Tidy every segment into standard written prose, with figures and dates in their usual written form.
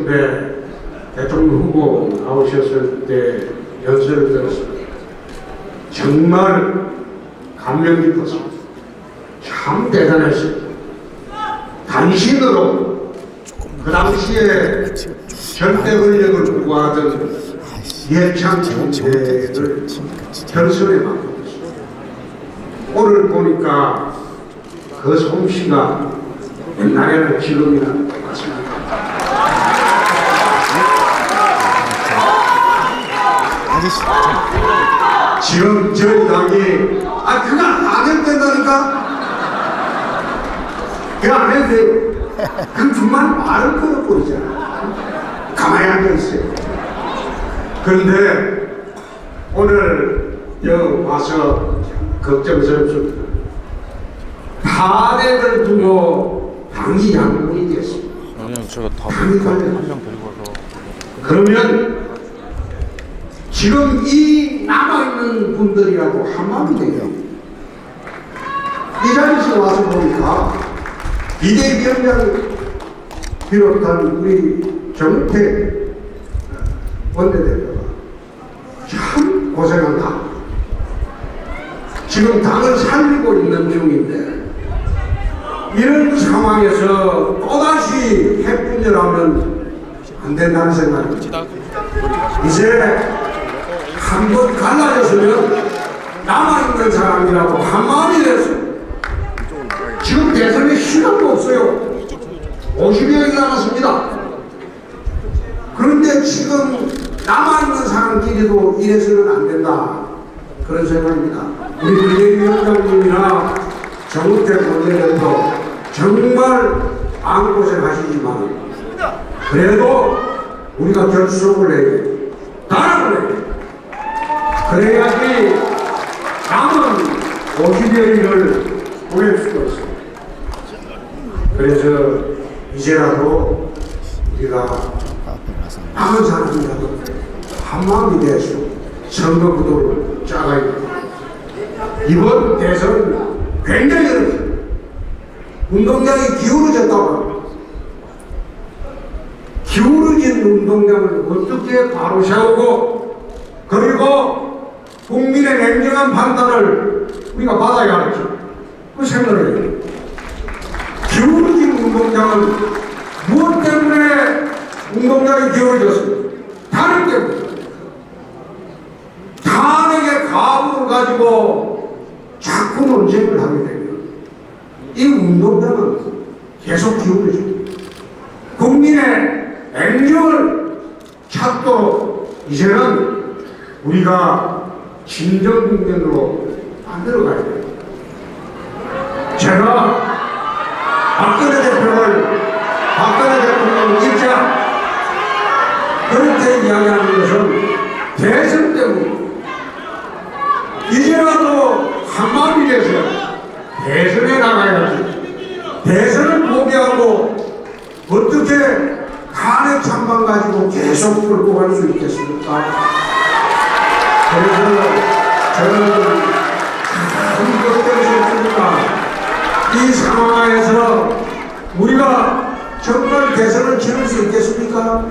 선배 대통령 후보 나오셨을 때 연설을 들었습니다. 정말 감명 깊었습니다. 참 대단했습니다. 단신으로 그 당시에 절대 권력을 구하던 이해창 총재를 결선에 맡겼습니다. 오늘 보니까 그 솜씨가 옛날에는 지금이나 똑같습니다. 지금 저희 당이 그거 안 해도 된다니까? 그거 안 해도 돼요. 그 정말 말을 끊어버리잖아. 가만히 앉아있어요. 그런데 오늘 여기 와서 걱정스럽습니다. 탄핵을 두고 당이 양분이 됐습니다. 그냥 제가 한명 데리고 와서 그러면 지금 이 남아있는 분들이라도 한마음이 돼요. 이 자리에서 와서 보니까 비대위원장을 비롯한 우리 정태 원내대표가 참 고생한다. 지금 당을 살리고 있는 중인데 이런 상황에서 또다시 핵분열하면 안 된다는 생각입니다. 이제 한 번 갈라졌으면 남아있는 사람이라고 한마음이 됐어요. 지금 대선에 시간도 없어요. 50여일 남았습니다. 그런데 지금 남아있는 사람끼리도 이래서는 안 된다. 그런 생각입니다. 우리 비대위원장님이나 정우택 원내대표 정말 마음고생하시지만 그래도 우리가 결속을 해야 돼. 나라를 해야 돼. 그래야지 남은 50여일을 보낼 수가 있습니다. 그래서 이제라도 우리가 남은 사람이라도 한마음이 돼서 선거 구도를 짜가야 됩니다. 이번 대선은 굉장히 어렵습니다. 운동장이 기울어졌다고 합니다. 기울어진 운동장을 어떻게 바로 세우고 그리고 국민의 냉정한 판단을 우리가 받아야 하겠죠. 그 생각을 해요. 기울어진 운동장은 무엇 때문에 운동장이 기울어졌습니까? 탄핵 때문에. 탄핵의 가부를 가지고 자꾸 논쟁을 하게 되면 이 운동장은 계속 기울어집니다. 국민의 냉정을 찾도록 이제는 우리가 진정 국면으로 만들어가야 돼요. 제가 박근혜 대통령 입장 그렇게 이야기하는 것은 대선 때문에 이제라도 한마음이 돼서 대선에 나가야지. 대선을 포기하고 어떻게 탄핵 찬반 가지고 계속 끌고 갈 수 있겠습니까? 그래서 저는 참 걱정스럽습니다. 이 상황에서 우리가 정말 대선을 치를 수 있겠습니까?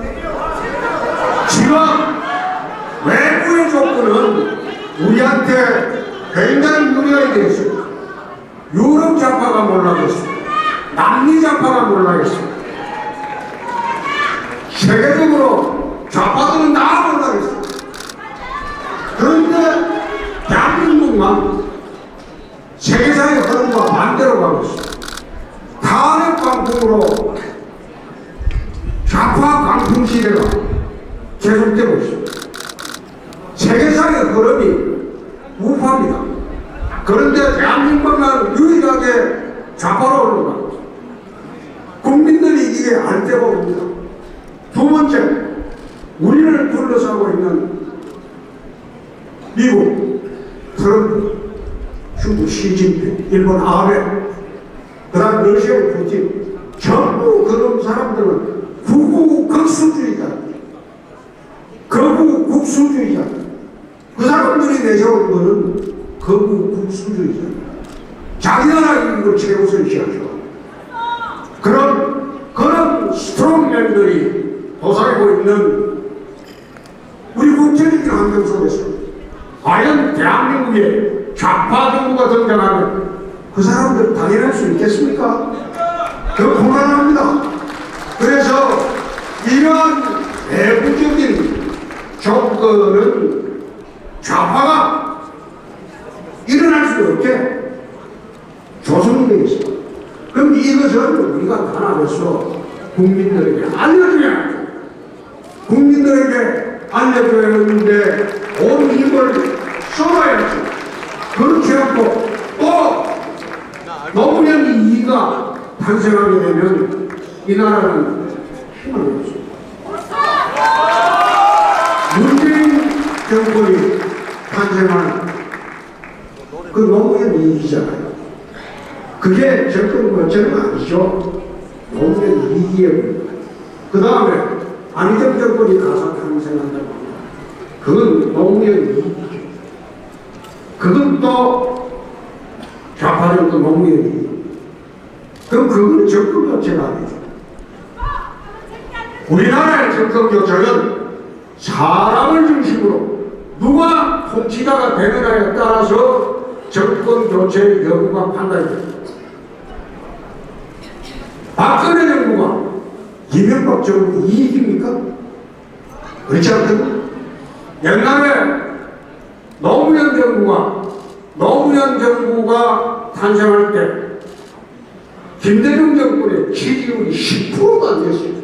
지금 외부의 조건은 우리한테 굉장히 유리하게 되어 있습니다. 유럽 좌파가 몰라겠습니다. 남미 좌파가 몰라겠습니다. 세계적으로 좌파들은 다 몰라겠습니다. 그런데 대한민국만 세계사의 흐름과 반대로 가고 있습니다. 탄핵 광풍으로 좌파 광풍 시대가 계속되고 있습니다. 세계사의 흐름이 우파입니다. 그런데 대한민국만 유일하게 좌파로 올라가고 있습니다. 국민들이 이게 알 데가 없습니다. 두 번째, 우리를 둘러싸고 있는 미국, 트럼프, 중국 시진핑, 일본 아베, 그 다음 러시아의 푸틴, 전부 그런 사람들은 극우 극수주의자, 극우 국수주의자. 그 사람들이 내세운 거는 극우 국수주의자. 자기 나라 이익을 최우선시하죠. 그런 스트롱맨들이 도사리고 있는 우리 국제적인 환경 속에서 과연 대한민국에 좌파 정부가 등장하면 그 사람들 단일할 수 있겠습니까? 그 불가능합니다. 그래서 이러한 내부적인 조건은 좌파가 일어날 수 없게 조성이 되어 있습니다. 그럼 이것을 우리가 단합해서 국민들에게 알려줘야 합니다. 국민들에게 알려줘야 하는데 온 힘을 쏟아야지. 그렇지 않고 또 노무현 2가 탄생하게 되면 이 나라는 힘을 얻습니다. 문재인 정권이 탄생한 그 노무현 2기잖아요. 그게 정권 거체는 아니죠. 노무현 2기에 그 다음에 안희정 정권이 가서 탄생한다고 합니다. 그건 노무현 2기죠. 그건 또 좌파 정권 노무현 2기. 그럼 그건 정권 교체가 아니죠. 우리나라의 정권 교체는 사람을 중심으로 누가 통치자가 되느냐에 따라서 정권 교체의 여부가 판단이 됩니다. 박근혜 정부가 이명박 정부 이익입니까? 그렇지 않거든요. 옛날에 노무현 정부가 탄생할 때 김대중 정권의 지지율이 10%도 안 됐어요.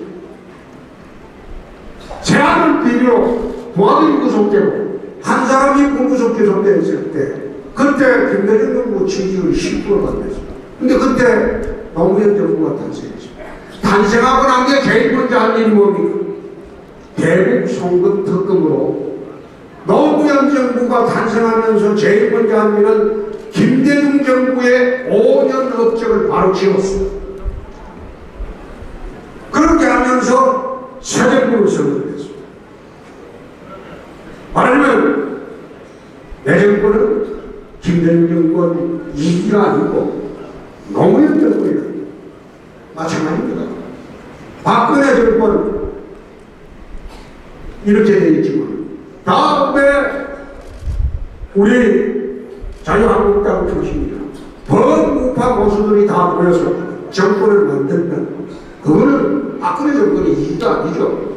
제 아들 비리로 두 아들이 구속되고 한 사람이 공구속 기소됐을 때 그때 김대중 정부 지지율이 10%도 안 됐어요. 근데 그때 노무현 정부가 탄생했습니다. 탄생하고 난 게 제일 먼저 한 일이 뭡니까? 대북 송금 특검으로 노무현 정부가 탄생하면서 제일 먼저 한 일은 김대중 정부의 5년 업적을 바로 지웠습니다. 그렇게 하면서 새 정부를 선언했습니다. 말하자면 내 정권은 김대중 정권 2기가 아니고 노무현 정권이다. 마찬가지입니다. 박근혜 정권 이렇게 되어 있지만 다음에 우리 자유한국당 출신이나 범우파 보수들이 다 모여서 정권을 만들면 그거는 박근혜 정권이 이기가 아니죠.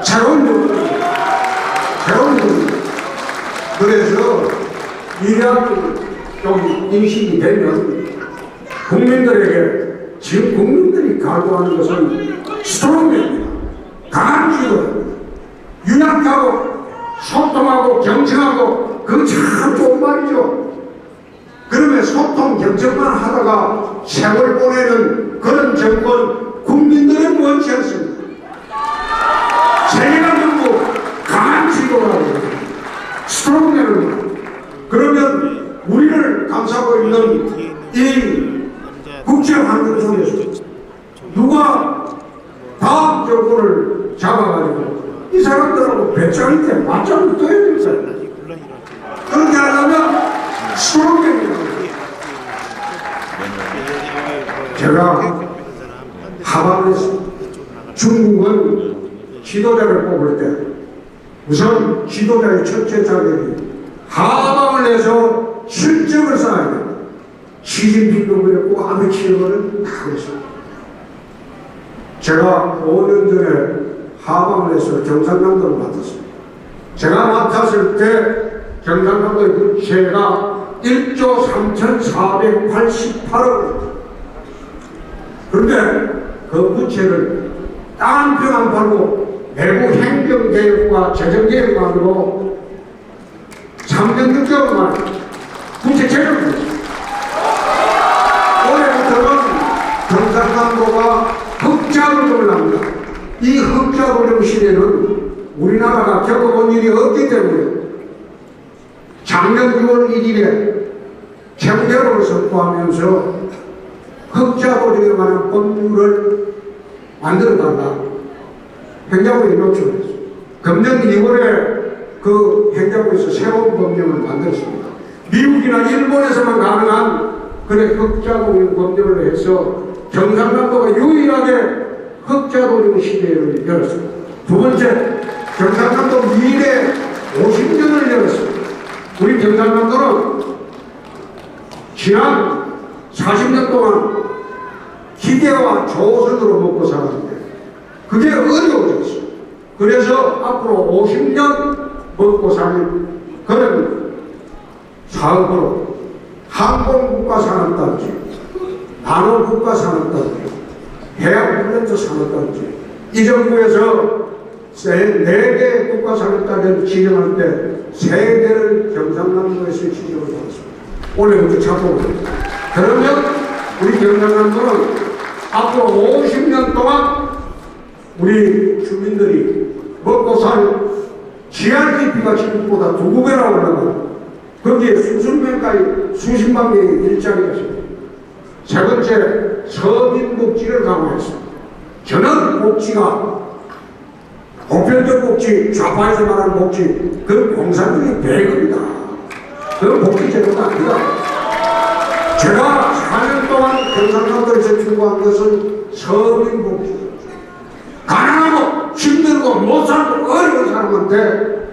새로운 정권입니다. 새로운 정권. 그래서 이러한 좀 인식이 되면 국민들에게 지금 국민들이 갈구하는 것은 스트롱맨입니다. 강한 주의입니다. 유약하고 소통하고 경청하고 그거 참 좋은 말이죠. 그러면 소통 경청만 하다가 세월 보내는 그런 정권 국민들은 원치 않습니다. 세계가 전부 강한 주의를 합니다. 스트롱맨을 그러면 우리를 감싸고 있는 이 국제 환경 속에서 누가 다음 정권을 잡아가지고 이 사람들하고 배짱일 때 맞짱을 떠야 됩니다. 그렇게 하려면 스트롱맨입니다. 제가 하반에서 중국은 지도자를 뽑을 때 우선 지도자의 첫째 자격이 하방을 내서 실적을 쌓아야 됩니다. 시진핑도 그랬고 아베치노는 다 그랬습니다. 제가 5년 전에 하방을 해서 경상남도를 맡았습니다. 제가 맡았을 때 경상남도의 부채가 1조 3,488억. 그런데 그 부채를 땅 한 평 안 팔고 내부 행정개혁과 재정개혁만으로 3년 6개월 만에 부채 제로를 했습니다. 올해부터는 경상남도가 흑자운동을 합니다. 이 흑자운동 시대는 우리나라가 겪어본 일이 없기 때문에 작년 6월 1일에 경제로를 선포하면서 흑자운동에 관한 법률을 만들어달라 행정부에 요청했습니다. 금년 2월에 그 행정부에서 새로운 법령을 만들었습니다. 미국이나 일본에서만 가능한 그래 흑자공인 법령을 해서 경상남도가 유일하게 흑자도령 시대를 열었습니다. 두 번째, 경상남도 미래 50년을 열었습니다. 우리 경상남도는 지난 40년 동안 기계와 조선으로 먹고 살았는데 그게 어려워졌어요. 그래서 앞으로 50년 먹고 살 그런 사업으로 항공국가산업단지, 나노국가산업단지, 해양플랜트 산업단지, 이 정부에서 4개의 국가산업단지를 지정할 때 3개를 경상남도에서 지정을 받았습니다. 올해부터 착공합니다. 그러면 우리 경상남도는 앞으로 50년 동안 우리 주민들이 먹고 살 GRDP가 지금보다 2배나 올라가고 거기에 수십만 명의 일자리가 있습니다. 세 번째, 서민복지를 강화했습니다. 저는 복지가 보편적 복지, 좌파에서 말하는 복지, 그건 공산주의 배급이다. 그건 복지 제도가 아니다. 제가 4년 동안 경상남도에서 추구한 것은 서민복지. 가난하고 힘들고 못 살고 어려운 사람한테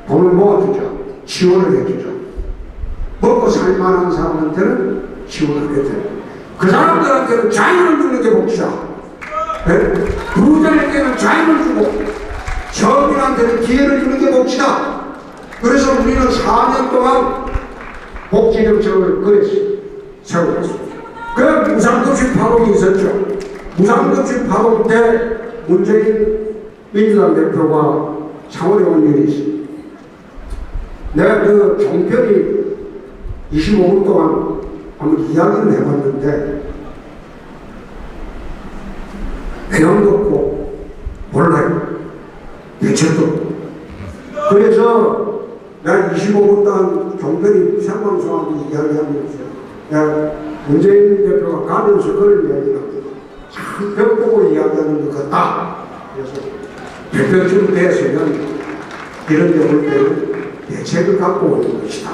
돈을 모아주자. 지원을 해주자. 먹고 살만한 사람한테는 지원을 해야 돼. 그 사람들한테는 자유를 주는 게 복지다. 네? 부자에게는 자유를 주고 서민한테는 기회를 주는 게 복지다. 그래서 우리는 4년 동안 복지 정책을 세워왔습니다. 그 무상급식 파동이 있었죠. 무상급식 파동 때 문재인 민주당 대표가 창원에 온 일이 있습니다. 내가 그 종편이 25분 동안 한번 이야기를 해봤는데 내용도 없고 몰라요. 대책도 없고. 그래서 내가 25분 동안 종편이 생방송하고 이야기하면서 내가 문재인 대표가 가면서 그런 이야기를 합니다. 참 벽보고 이야기하는 것 같다. 그래서 대표쯤 돼서는 이런 데 올 때는 대책을 갖고 오는 것이다.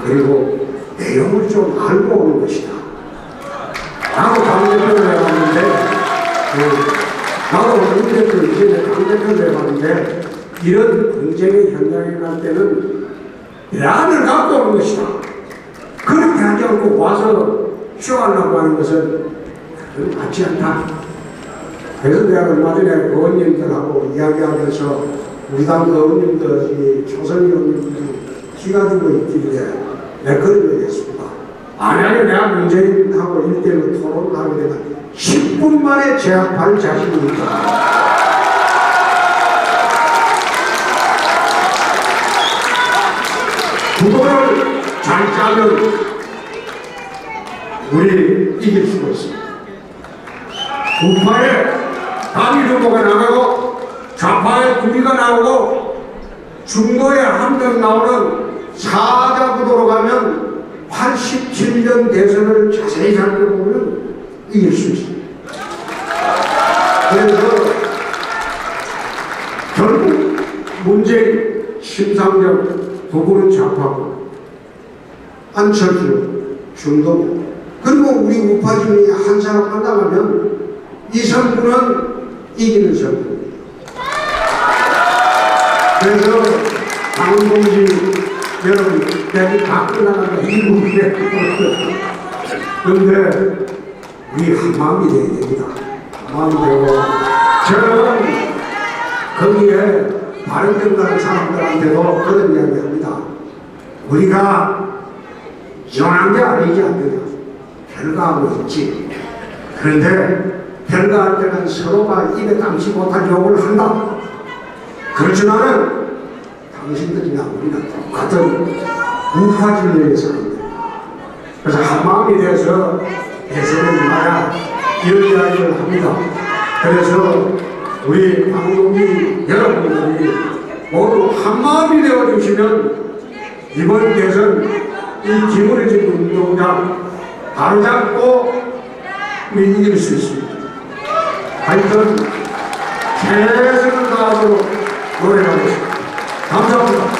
그리고 내용을 좀 알고 오는 것이다. 나도 당대표를 해봤는데, 나도 당대표 이전에 당대표를 해봤는데, 이런 경쟁의 현장에 갈 때는 대안을 갖고 오는 것이다. 그렇게 하지 않고 와서 쇼하려고 하는 것은 맞지 않다. 그래서 내가 얼마 전에 의원님들하고 이야기하면서 우리 당 의원님들이 초선 의원님들이 기가 주고 있길래 내가 그런 얘기 했습니다. 만약에 내가 문재인하고 1대1로 토론을 하게 되면 10분 만에 제압할 자신이 있다. 구도를 잘 짜면 우리 이길 수가 있습니다. 우파에 단일 후보가 나가고 좌파에 구리가 나오고 중도에 한 명 나오는 사자 구도로 가면 87년 대선을 자세히 살펴보면 이길 수 있습니다. 그래서 결국 문재인, 심상정 두 분은 좌파고 안철수, 중도 그리고 우리 우파 중에 한 사람 만나가면 이 선수는 이기는 선수입니다. 그래서 강원동지 여러분 내가 다 끝나간다 이 부분에 그런데 우리 한마음이 되어야 됩니다. 한마음이 되고 저는 거기에 바른정당 사람들한테도 그런 이야기 합니다. 우리가 이혼한 게 아니지 않느냐. 별거하고 있지. 그런데 별거할 때는 서로가 입에 담지 못한 욕을 한다. 그렇지만은 당신들이나 우리는 똑같은 우파 진영의 사람들. 그래서 한마음이 돼서 대선에 임하야 이런 이야기를 합니다. 그래서 우리 방송인 여러분들이 모두 한마음이 되어주시면 이번 대선 이 기울어진 운동장 바로잡고 우리 이길 수 있습니다. 하여튼 최선을 다하도록 노력하겠습니다. 감사합니다.